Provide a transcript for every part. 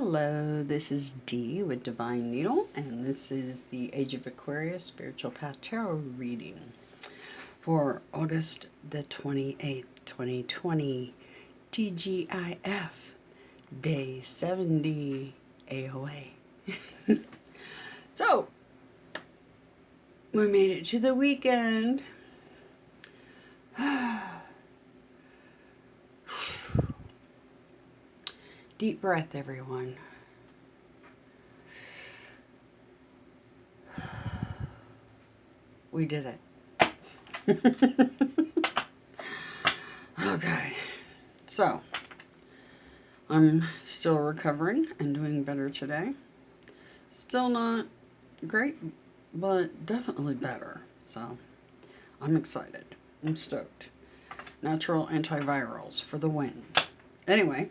Hello, this is Dee with Divine Needle, and this is the Age of Aquarius Spiritual Path Tarot reading for August the 28th, 2020, TGIF, Day 70, AoA. So, we made it to the weekend. Deep breath, everyone. We did it. Okay, so I'm still recovering and doing better today. Still not great, but definitely better. So I'm excited. I'm stoked. Natural antivirals for the win. Anyway,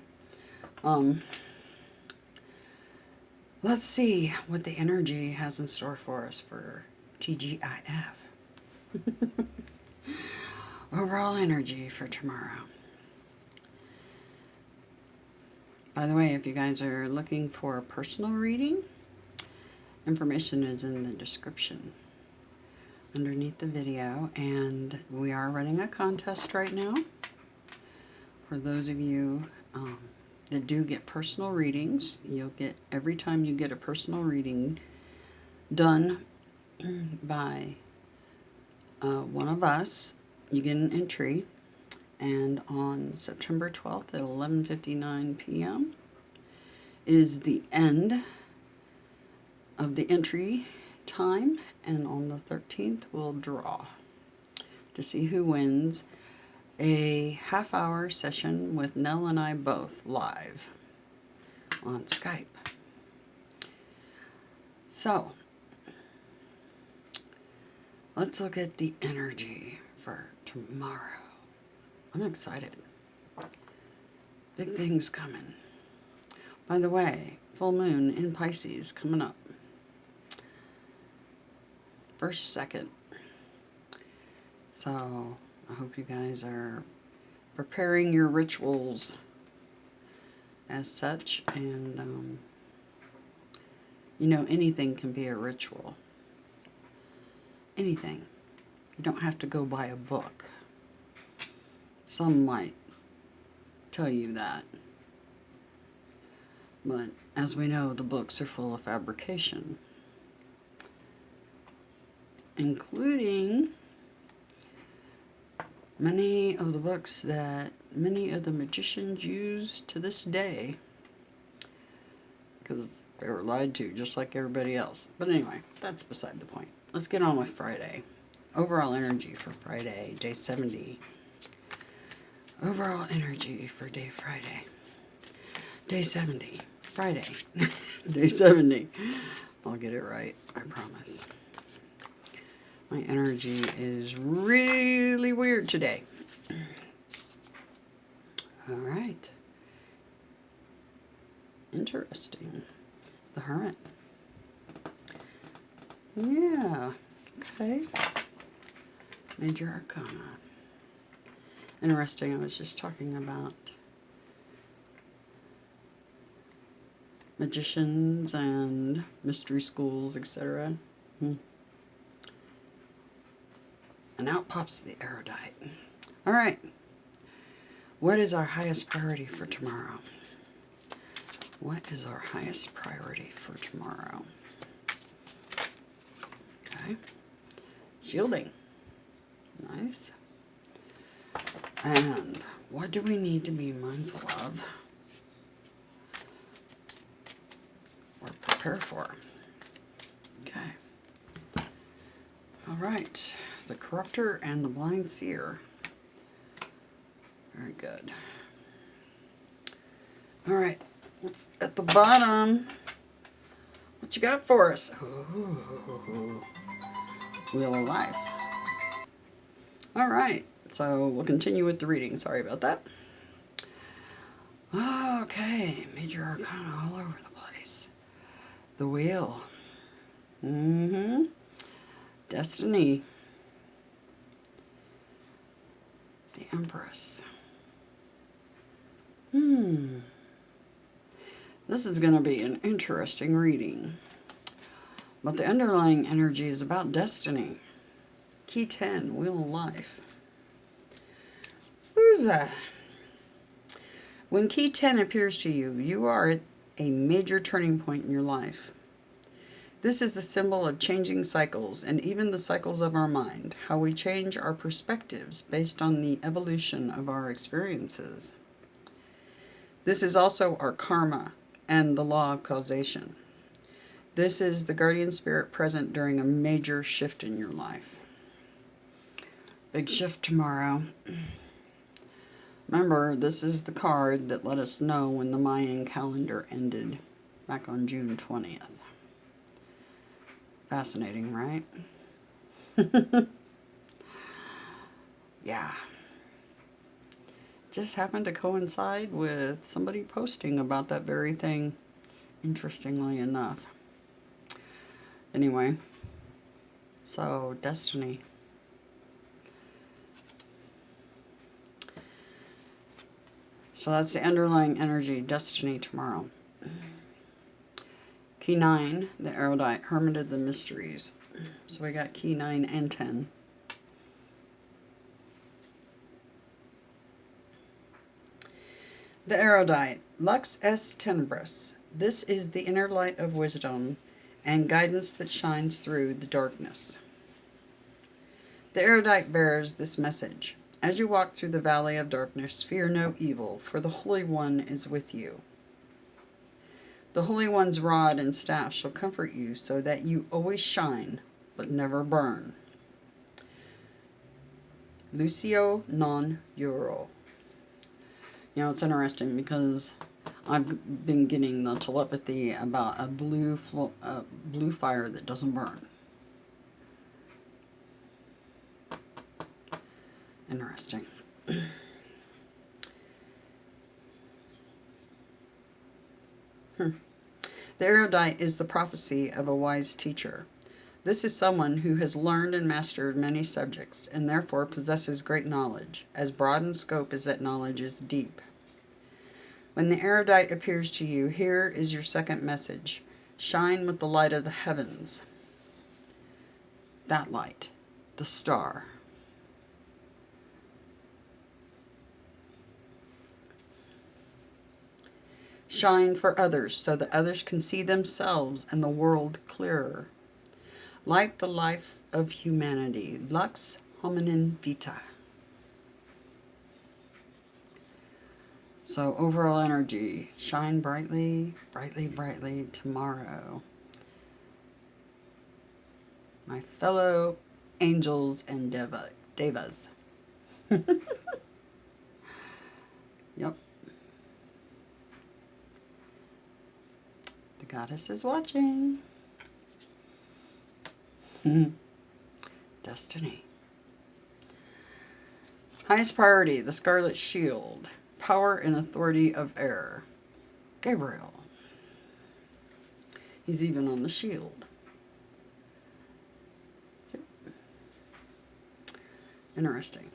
let's see what the energy has in store for us for TGIF. Overall energy for tomorrow. By the way, if you guys are looking for a personal reading, information is in the description underneath the video, and we are running a contest right now. For those of you that do get personal readings, you'll get, every time you get a personal reading done by one of us, you get an entry. And on September 12th at 11:59 p.m. is the end of the entry time, and on the 13th we'll draw to see who wins a half-hour session with Nell and I both live on Skype. So let's look at the energy for tomorrow. I'm excited. Big things coming. By the way, full moon in Pisces coming up. 1st, 2nd. So I hope you guys are preparing your rituals as such. And, you know, anything can be a ritual. Anything. You don't have to go buy a book. Some might tell you that. But as we know, the books are full of fabrication, including many of the books that many of the magicians use to this day, because they were lied to just like everybody else. But anyway, that's beside the point. Let's get on with Friday. Overall energy for Friday, day 70. Overall energy for day Friday. Day 70. Friday. Day 70. I'll get it right, I promise. My energy is really weird today. Alright. Interesting. The Hermit. Yeah. Okay. Major Arcana. Interesting, I was just talking about magicians and mystery schools, etc. And out pops the erudite. All right. What is our highest priority for tomorrow? What is our highest priority for tomorrow? Okay. Shielding. Nice. And what do we need to be mindful of or prepare for? Okay. All right. The Corruptor and the Blind Seer. Very good. All right. What's at the bottom? What you got for us? Ooh. Wheel of Life. All right. So we'll continue with the reading. Sorry about that. Okay. Major Arcana all over the place. The Wheel. Destiny. The Empress. The This is going to be an interesting reading. But the underlying energy is about destiny. Key 10, Wheel of Life. Who's that? When Key 10 appears to you, you are at a major turning point in your life. This is the symbol of changing cycles, and even the cycles of our mind, how we change our perspectives based on the evolution of our experiences. This is also our karma and the law of causation. This is the guardian spirit present during a major shift in your life. Big shift tomorrow. Remember, this is the card that let us know when the Mayan calendar ended back on June 20th. Fascinating, right? Yeah. Just happened to coincide with somebody posting about that very thing, interestingly enough. Anyway, so destiny. So that's the underlying energy, destiny tomorrow. Key 9, the erudite, hermit of the mysteries. So we got key 9 and 10. The erudite, lux est tenebris. This is the inner light of wisdom and guidance that shines through the darkness. The erudite bears this message. As you walk through the valley of darkness, fear no evil, for the Holy One is with you. The Holy One's rod and staff shall comfort you, so that you always shine, but never burn. Lucio non Euro. You know, it's interesting because I've been getting the telepathy about a blue fire that doesn't burn. Interesting. The erudite is the prophecy of a wise teacher. This is someone who has learned and mastered many subjects and therefore possesses great knowledge, as broad in scope as that knowledge is deep. When the erudite appears to you, here is your second message. Shine with the light of the heavens. That light, the star. Shine for others so that others can see themselves and the world clearer. Light the life of humanity. Lux hominin vita. So overall energy, shine brightly, brightly, brightly tomorrow. My fellow angels and devas. Yep. The goddess is watching. Destiny. Highest priority, the Scarlet Shield. Power and authority of air. Gabriel. He's even on the shield. Yep. Interesting.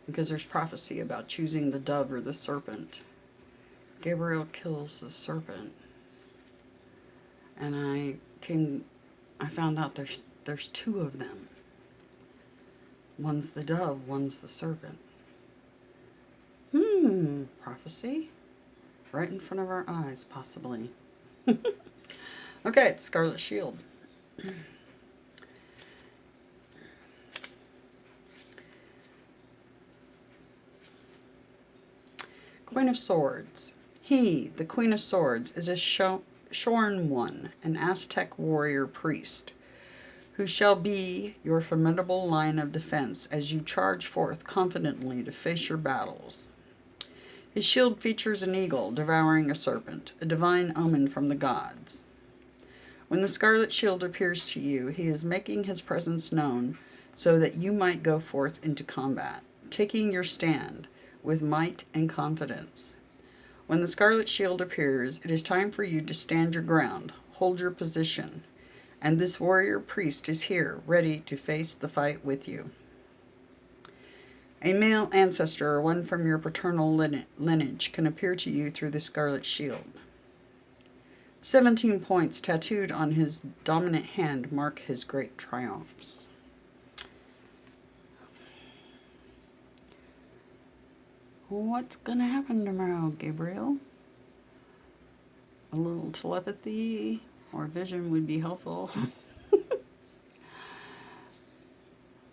Because there's prophecy about choosing the dove or the serpent. Gabriel kills the serpent. And I found out there's two of them. One's the dove, one's the serpent. Prophecy? Right in front of our eyes, possibly. Okay, it's Scarlet Shield. Queen of Swords. He, the Queen of Swords, is a shorn one, an Aztec warrior priest, who shall be your formidable line of defense as you charge forth confidently to face your battles. His shield features an eagle devouring a serpent, a divine omen from the gods. When the Scarlet Shield appears to you, he is making his presence known so that you might go forth into combat, taking your stand with might and confidence. When the Scarlet Shield appears, it is time for you to stand your ground, hold your position, and this warrior priest is here, ready to face the fight with you. A male ancestor, one from your paternal lineage, can appear to you through the scarlet shield. 17 points tattooed on his dominant hand mark his great triumphs. What's going to happen tomorrow, Gabriel? A little telepathy or vision would be helpful.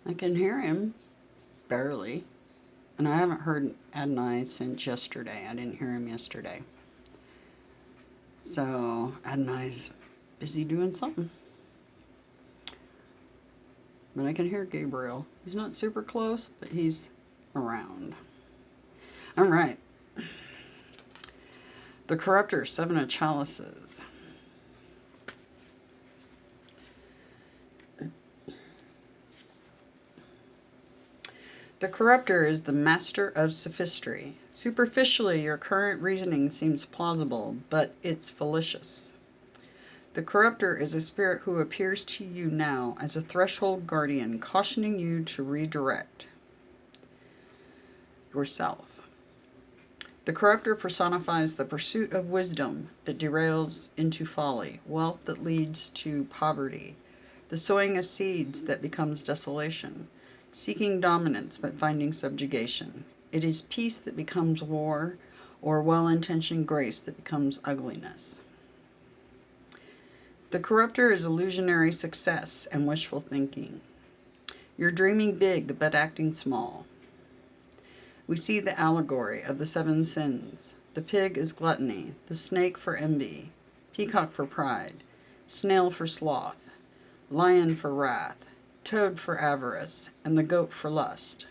I can hear him, barely. And I haven't heard Adonai since yesterday. I didn't hear him yesterday. So Adonai's busy doing something. But I can hear Gabriel. He's not super close, but he's around. All right. The Corruptor, 7 of Chalices. The Corruptor is the master of sophistry. Superficially, your current reasoning seems plausible, but it's fallacious. The Corruptor is a spirit who appears to you now as a threshold guardian, cautioning you to redirect yourself. The Corruptor personifies the pursuit of wisdom that derails into folly, wealth that leads to poverty, the sowing of seeds that becomes desolation, seeking dominance but finding subjugation. It is peace that becomes war, or well-intentioned grace that becomes ugliness. The Corruptor is illusionary success and wishful thinking. You're dreaming big but acting small. We see the allegory of the 7 sins. The pig is gluttony, the snake for envy, peacock for pride, snail for sloth, lion for wrath, toad for avarice, and the goat for lust.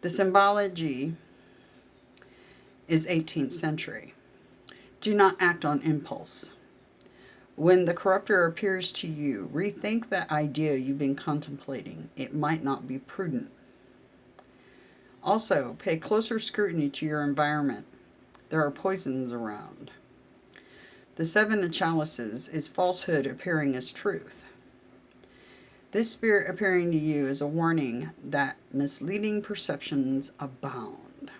The symbology is 18th century. Do not act on impulse. When the Corruptor appears to you, rethink that idea you've been contemplating. It might not be prudent. Also, pay closer scrutiny to your environment. There are poisons around. The 7 of Chalices is falsehood appearing as truth. This spirit appearing to you is a warning that misleading perceptions abound.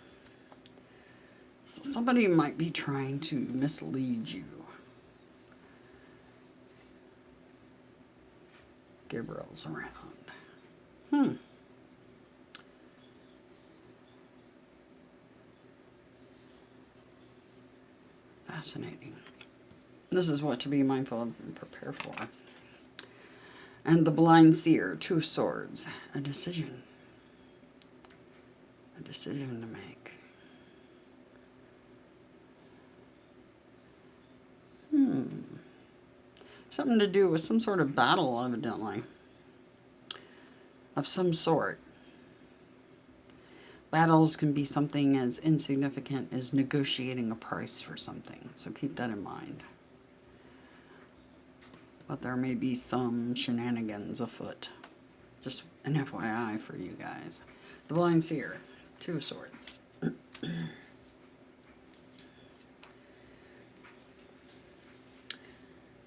So somebody might be trying to mislead you. Gabriel's around. Fascinating. This is what to be mindful of and prepare for. And the blind seer, 2 swords, a decision. A decision to make. Something to do with some sort of battle, evidently. Of some sort. Battles can be something as insignificant as negotiating a price for something, so keep that in mind. But there may be some shenanigans afoot. Just an FYI for you guys. The blind seer, 2 swords.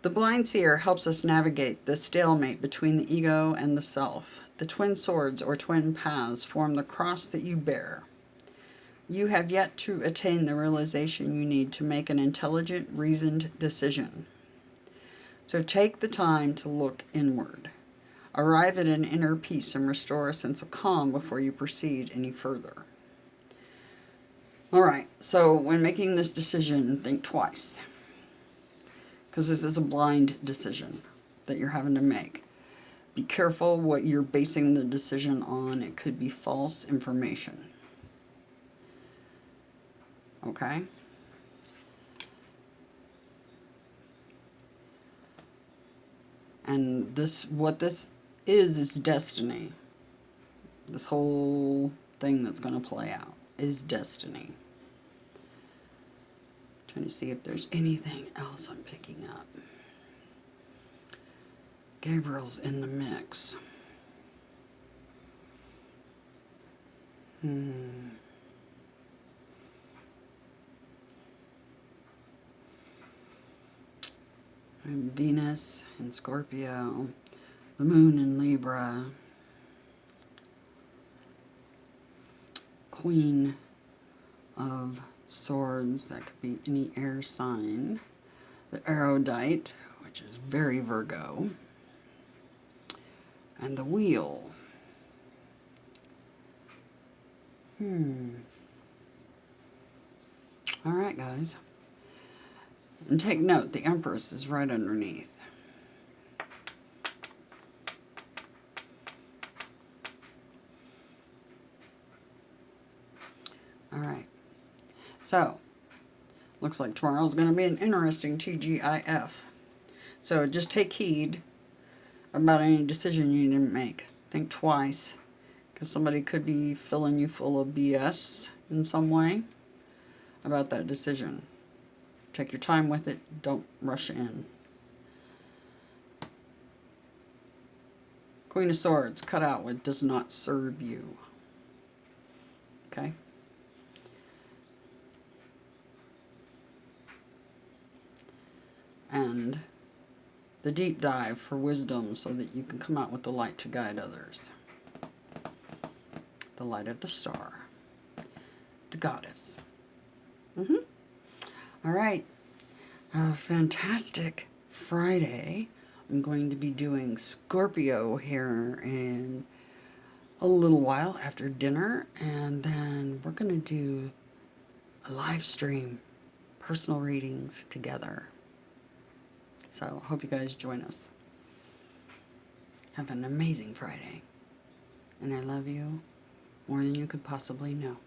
The blind seer helps us navigate the stalemate between the ego and the self. The twin swords or twin paths form the cross that you bear. You have yet to attain the realization you need to make an intelligent, reasoned decision. So take the time to look inward. Arrive at an inner peace and restore a sense of calm before you proceed any further. All right, so when making this decision, think twice. Because this is a blind decision that you're having to make. Be careful what you're basing the decision on. It could be false information. Okay? And what this is destiny. This whole thing that's going to play out is destiny. Trying to see if there's anything else I'm picking up. Gabriel's in the mix. Venus in Scorpio, the moon in Libra. Queen of Swords. That could be any air sign. The Erudite, which is very Virgo. And the Wheel. Alright, guys. And take note, the Empress is right underneath. Alright. So, looks like tomorrow's going to be an interesting TGIF. So just take heed about any decision you didn't make. Think twice, because somebody could be filling you full of BS in some way about that decision. Take your time with it. Don't rush in. Queen of Swords, cut out what does not serve you. Okay? And the deep dive for wisdom so that you can come out with the light to guide others. The light of the star. The goddess. All right. Fantastic Friday. I'm going to be doing Scorpio here in a little while after dinner. And then we're going to do a live stream, personal readings together. So hope you guys join us. Have an amazing Friday. And I love you more than you could possibly know.